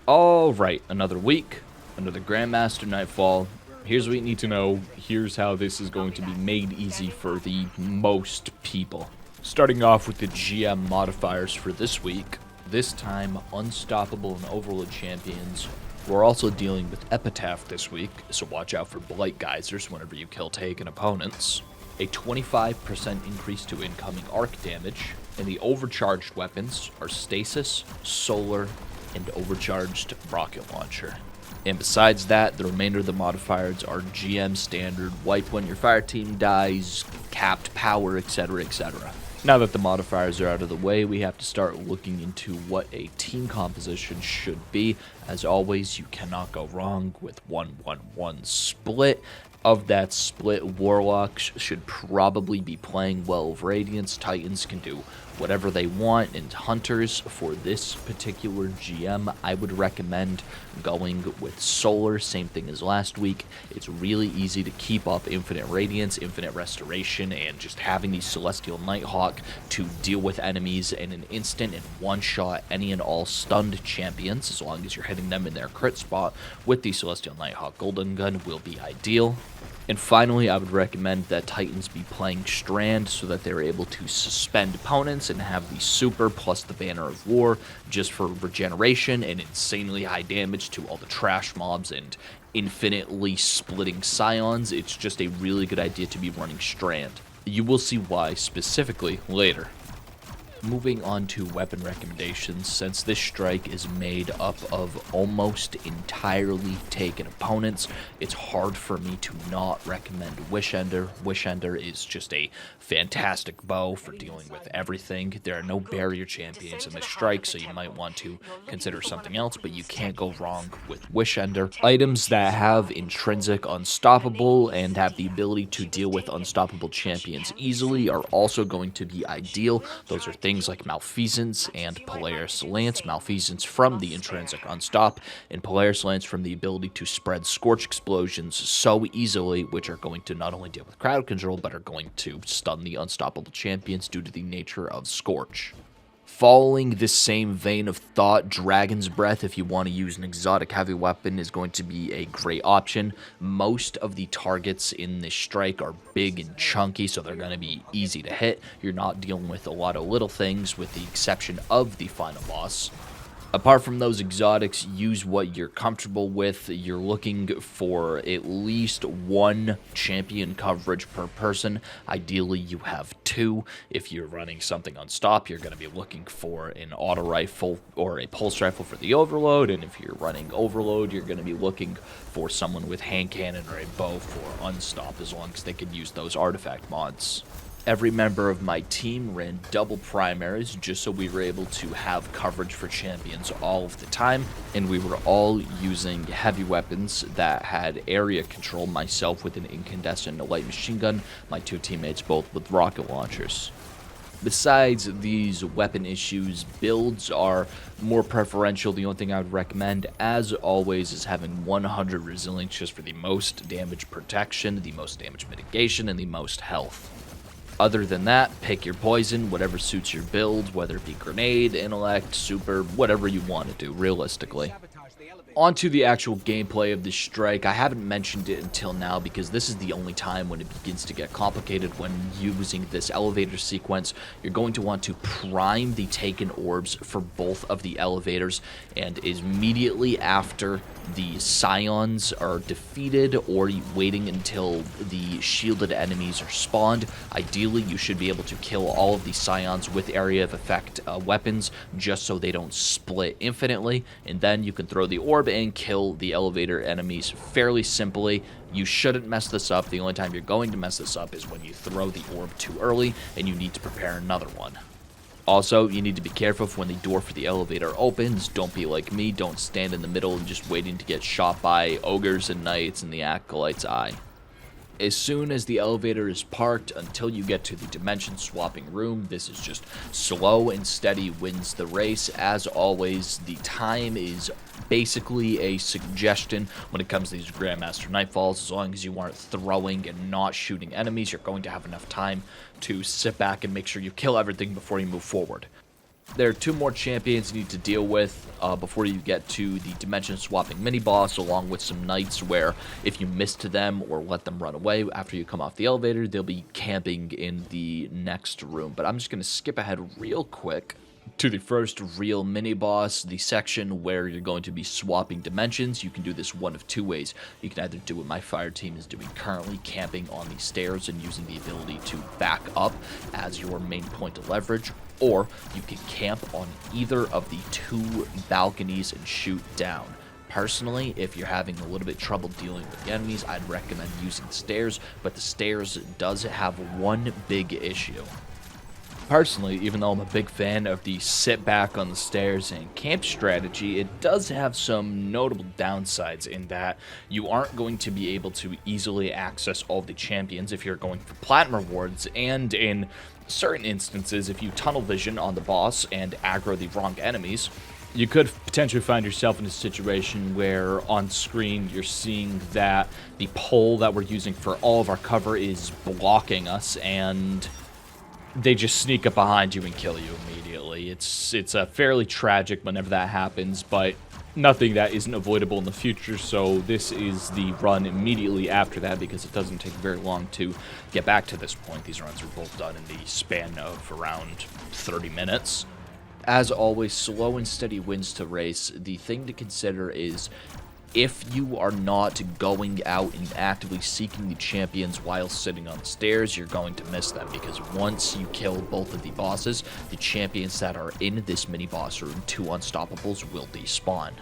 Alright, another week, another Grandmaster Nightfall. Here's what you need to know. Here's how this is going to be made easy for the most people. Starting off with the GM modifiers for this week. This time, Unstoppable and Overload champions. We're also dealing with Cenotaph this week, so watch out for Blight Geysers whenever you kill taken opponents. A 25% increase to incoming arc damage, and the overcharged weapons are Stasis, Solar, and overcharged rocket launcher. And besides that, the remainder of the modifiers are GM standard, wipe when your fire team dies, capped power, etc, etc. Now that the modifiers are out of the way, we have to start looking into what a team composition should be. As always, you cannot go wrong with 1-1-1 split. Of that split, Warlocks should probably be playing well of Radiance. Titans can do whatever they want, and Hunters, for this particular GM, I would recommend going with Solar, same thing as last week. It's really easy to keep up Infinite Radiance, Infinite Restoration, and just having the Celestial Nighthawk to deal with enemies in an instant and one-shot any and all stunned champions, as long as you're hitting them in their crit spot with the Celestial Nighthawk Golden Gun will be ideal. And finally, I would recommend that Titans be playing Strand so that they're able to suspend opponents and have the Super plus the Banner of War just for regeneration and insanely high damage to all the trash mobs and infinitely splitting Scions. It's just a really good idea to be running Strand. You will see why specifically later. Moving on to weapon recommendations, since this strike is made up of almost entirely taken opponents, it's hard for me to not recommend Wish Ender. Wish Ender is just a fantastic bow for dealing with everything. There are no barrier champions in this strike, so you might want to consider something else, but you can't go wrong with Wish Ender. Items that have intrinsic Unstoppable and have the ability to deal with unstoppable champions easily are also going to be ideal. Those are things like Malfeasance and Polaris Lance. Malfeasance from the intrinsic Unstop, and Polaris Lance from the ability to spread Scorch Explosions so easily, which are going to not only deal with crowd control, but are going to stun the unstoppable champions due to the nature of Scorch. Following this same vein of thought, Dragon's Breath, if you want to use an exotic heavy weapon, is going to be a great option. Most of the targets in this strike are big and chunky, so they're going to be easy to hit. You're not dealing with a lot of little things, with the exception of the final boss. Apart from those exotics, use what you're comfortable with. You're looking for at least one champion coverage per person. Ideally, you have two. If you're running something on stop, you're going to be looking for an auto rifle or a pulse rifle for the overload. And if you're running overload, you're going to be looking for someone with hand cannon or a bow for unstop, as long as they can use those artifact mods. Every member of my team ran double primaries just so we were able to have coverage for champions all of the time, and we were all using heavy weapons that had area control, myself with an incandescent light machine gun, my two teammates both with rocket launchers. Besides these weapon issues, builds are more preferential. The only thing I would recommend, as always, is having 100 resilience just for the most damage protection, the most damage mitigation, and the most health. Other than that, pick your poison, whatever suits your build, whether it be grenade, intellect, super, whatever you want to do, realistically. On to the actual gameplay of this strike. I haven't mentioned it until now because this is the only time when it begins to get complicated when using this elevator sequence. You're going to want to prime the taken orbs for both of the elevators, and immediately after the Scions are defeated or waiting until the shielded enemies are spawned, ideally you should be able to kill all of the Scions with area of effect weapons just so they don't split infinitely, and then you can throw the orb and kill the elevator enemies fairly simply. You shouldn't mess this up. The only time you're going to mess this up is when you throw the orb too early and you need to prepare another one. Also, you need to be careful when the door for the elevator opens. Don't be like me. Don't stand in the middle and just waiting to get shot by ogres and knights in the acolyte's eye. As soon as the elevator is parked until you get to the dimension swapping room, this is just slow and steady wins the race. As always, the time is basically a suggestion when it comes to these Grandmaster Nightfalls. As long as you aren't throwing and not shooting enemies, you're going to have enough time to sit back and make sure you kill everything before you move forward. There are 2 more champions you need to deal with before you get to the dimension swapping mini boss, along with some knights where if you miss to them or let them run away after you come off the elevator, they'll be camping in the next room. But I'm just going to skip ahead real quick to the first real mini boss, the section where you're going to be swapping dimensions. You can do this one of 2 ways. You can either do what my fire team is doing currently, camping on the stairs and using the ability to back up as your main point of leverage, or you can camp on either of the 2 balconies and shoot down. Personally, if you're having a little bit trouble dealing with the enemies, I'd recommend using the stairs, but the stairs does have one big issue. Personally, even though I'm a big fan of the sit back on the stairs and camp strategy, it does have some notable downsides in that you aren't going to be able to easily access all the champions if you're going for platinum rewards, and in certain instances, if you tunnel vision on the boss and aggro the wrong enemies, you could potentially find yourself in a situation where on screen you're seeing that the pole that we're using for all of our cover is blocking us, and they just sneak up behind you and kill you immediately. It's fairly tragic whenever that happens, but nothing that isn't avoidable in the future, so this is the run immediately after that because it doesn't take very long to get back to this point. These runs are both done in the span of around 30 minutes. As always, slow and steady wins to race. The thing to consider is if you are not going out and actively seeking the champions while sitting on the stairs, you're going to miss them, because once you kill both of the bosses, the champions that are in this mini boss room, 2 unstoppables, will despawn.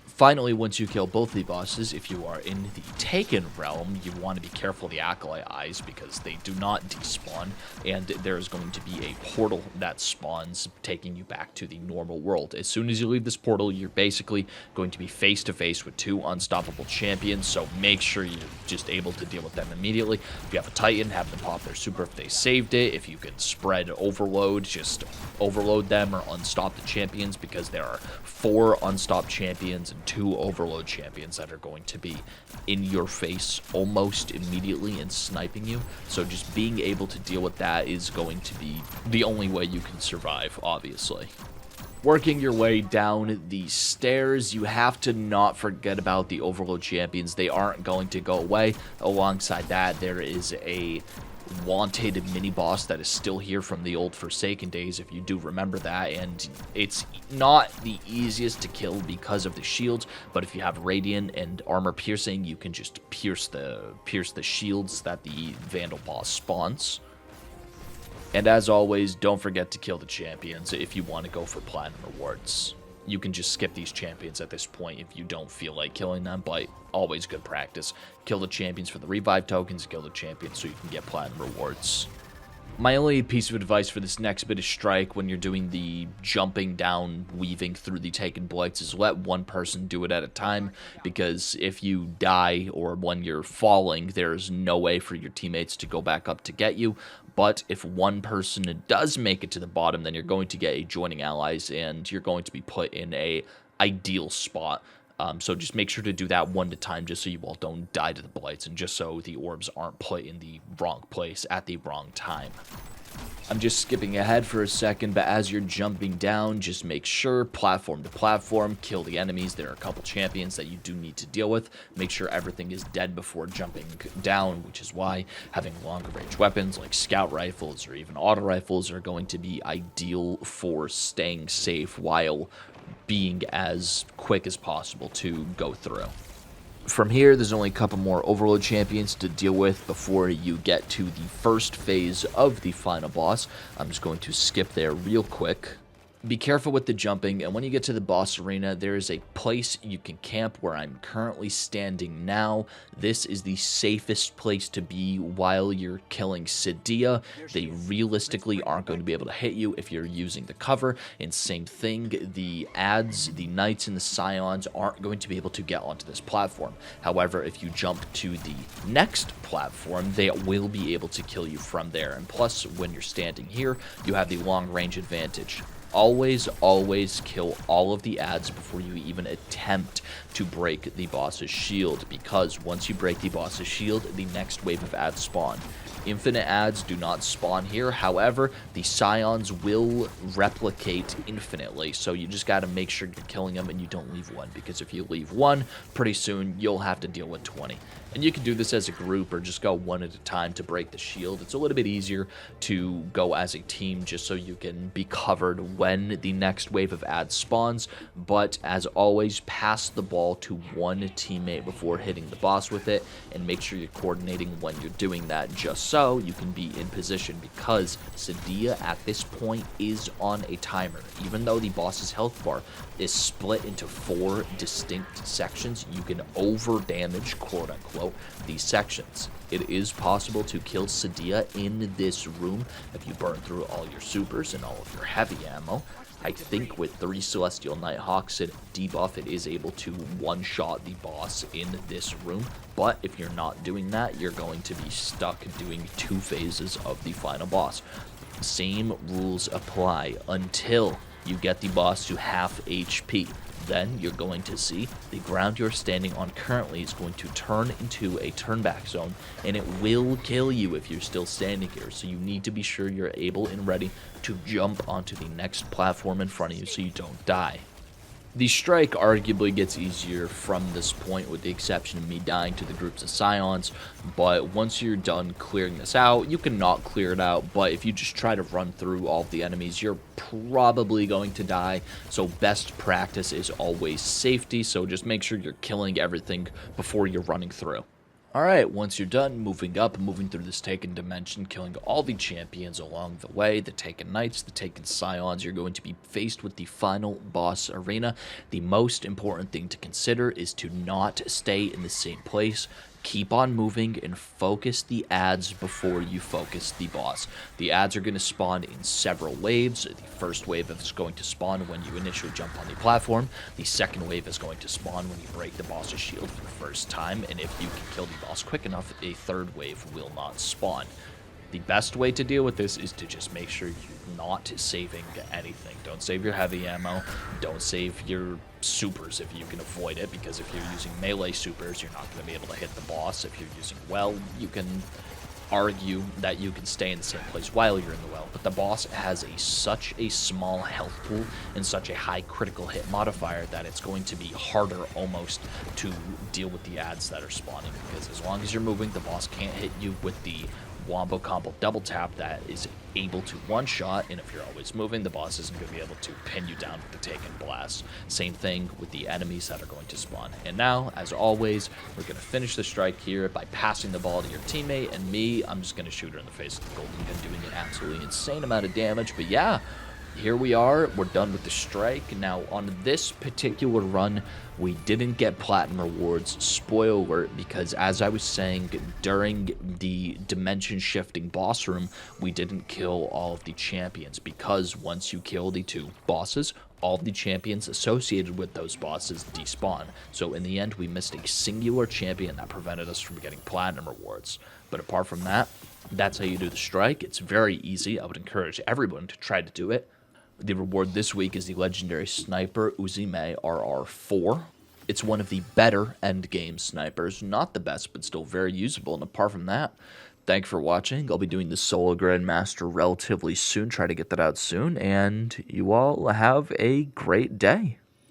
Finally, once you kill both the bosses, if you are in the Taken realm, you want to be careful of the Acolyte Eyes because they do not despawn, and there's going to be a portal that spawns, taking you back to the normal world. As soon as you leave this portal, you're basically going to be face to face with 2 unstoppable champions, so make sure you're just able to deal with them immediately. If you have a Titan, have them pop their super if they saved it. If you can spread overload, just overload them or unstop the champions, because there are 4 unstopped champions and 2 overload champions that are going to be in your face almost immediately and sniping you. So just being able to deal with that is going to be the only way you can survive, obviously. Working your way down the stairs, you have to not forget about the overload champions. They aren't going to go away. Alongside that, there is a wanted mini boss that is still here from the old Forsaken days, if you do remember that, and it's not the easiest to kill because of the shields, but if you have Radiant and Armor Piercing, you can just pierce the shields that the Vandal boss spawns. And as always, don't forget to kill the champions if you want to go for platinum rewards. You can just skip these champions at this point if you don't feel like killing them, but always good practice. Kill the champions for the revive tokens, kill the champions so you can get platinum rewards. My only piece of advice for this next bit of strike when you're doing the jumping down, weaving through the Taken Blights, is let one person do it at a time, because if you die or when you're falling, there's no way for your teammates to go back up to get you. But if one person does make it to the bottom, then you're going to get adjoining allies, and you're going to be put in a ideal spot. So just make sure to do that one at a time, just so you all don't die to the blights, and just so the orbs aren't put in the wrong place at the wrong time. I'm just skipping ahead for a second, but as you're jumping down, just make sure, platform to platform, kill the enemies. There are a couple champions that you do need to deal with. Make sure everything is dead before jumping down, which is why having longer range weapons like scout rifles or even auto rifles are going to be ideal for staying safe while being as quick as possible to go through. From here, there's only a couple more overload champions to deal with before you get to the first phase of the final boss. I'm just going to skip there real quick. Be careful with the jumping, and when you get to the boss arena, there is a place you can camp where I'm currently standing now. This is the safest place to be while you're killing Cydia. They realistically aren't going to be able to hit you if you're using the cover, and same thing, the adds, the knights, and the scions aren't going to be able to get onto this platform. However, if you jump to the next platform, they will be able to kill you from there, and plus, when you're standing here, you have the long range advantage. Always kill all of the adds before you even attempt to break the boss's shield, because once you break the boss's shield, the next wave of adds spawn. Infinite adds do not spawn here. However, the scions will replicate infinitely, so you just got to make sure you're killing them and you don't leave one, because if you leave one, pretty soon you'll have to deal with 20. And you can do this as a group or just go one at a time to break the shield. It's a little bit easier to go as a team just so you can be covered when the next wave of ads spawns. But as always, pass the ball to one teammate before hitting the boss with it, and make sure you're coordinating when you're doing that, just so you can be in position, because Sadia at this point is on a timer. Even though the boss's health bar is split into 4 distinct sections, you can over damage, quote unquote, these sections. It is possible to kill Sadia in this room if you burn through all your supers and all of your heavy ammo. I think with 3 Celestial Nighthawks and debuff, it is able to one-shot the boss in this room. But if you're not doing that, you're going to be stuck doing 2 phases of the final boss. Same rules apply until you get the boss to half HP. Then you're going to see the ground you're standing on currently is going to turn into a turnback zone, and it will kill you if you're still standing here. So you need to be sure you're able and ready to jump onto the next platform in front of you so you don't die. The strike arguably gets easier from this point, with the exception of me dying to the groups of scions, but once you're done clearing this out, you can not clear it out, but if you just try to run through all of the enemies, you're probably going to die. So best practice is always safety, so just make sure you're killing everything before you're running through. Alright, once you're done moving up, moving through this Taken dimension, killing all the champions along the way, the Taken Knights, the Taken Scions, you're going to be faced with the final boss arena. The most important thing to consider is to not stay in the same place. Keep on moving and focus the ads before you focus the boss. The ads are going to spawn in several waves. The first wave is going to spawn when you initially jump on the platform. The second wave is going to spawn when you break the boss's shield for the first time. And if you can kill the boss quick enough, a third wave will not spawn. The best way to deal with this is to just make sure you're not saving anything. Don't save your heavy ammo. Don't save your supers if you can avoid it, because if you're using melee supers, you're not going to be able to hit the boss. If you're using well, you can argue that you can stay in the same place while you're in the well, but the boss has such a small health pool and such a high critical hit modifier that it's going to be harder almost to deal with the ads that are spawning, because as long as you're moving, the boss can't hit you with the wombo combo double tap that is able to one-shot, and if you're always moving, the boss isn't going to be able to pin you down with the Taken Blast. Same thing with the enemies that are going to spawn. And now, as always, we're going to finish the strike here by passing the ball to your teammate, and me, I'm just going to shoot her in the face with the golden gun, doing an absolutely insane amount of damage. But yeah, here we are, we're done with the strike. Now, on this particular run, we didn't get platinum rewards, spoiler alert, because as I was saying, during the dimension shifting boss room, we didn't kill all of the champions, because once you kill the 2 bosses, all of the champions associated with those bosses despawn. So in the end, we missed a singular champion that prevented us from getting platinum rewards. But apart from that, that's how you do the strike. It's very easy. I would encourage everyone to try to do it. The reward this week is the legendary sniper Uzime RR4. It's one of the better endgame snipers. Not the best, but still very usable. And apart from that, thank you for watching. I'll be doing the solo Grandmaster relatively soon. Try to get that out soon. And you all have a great day.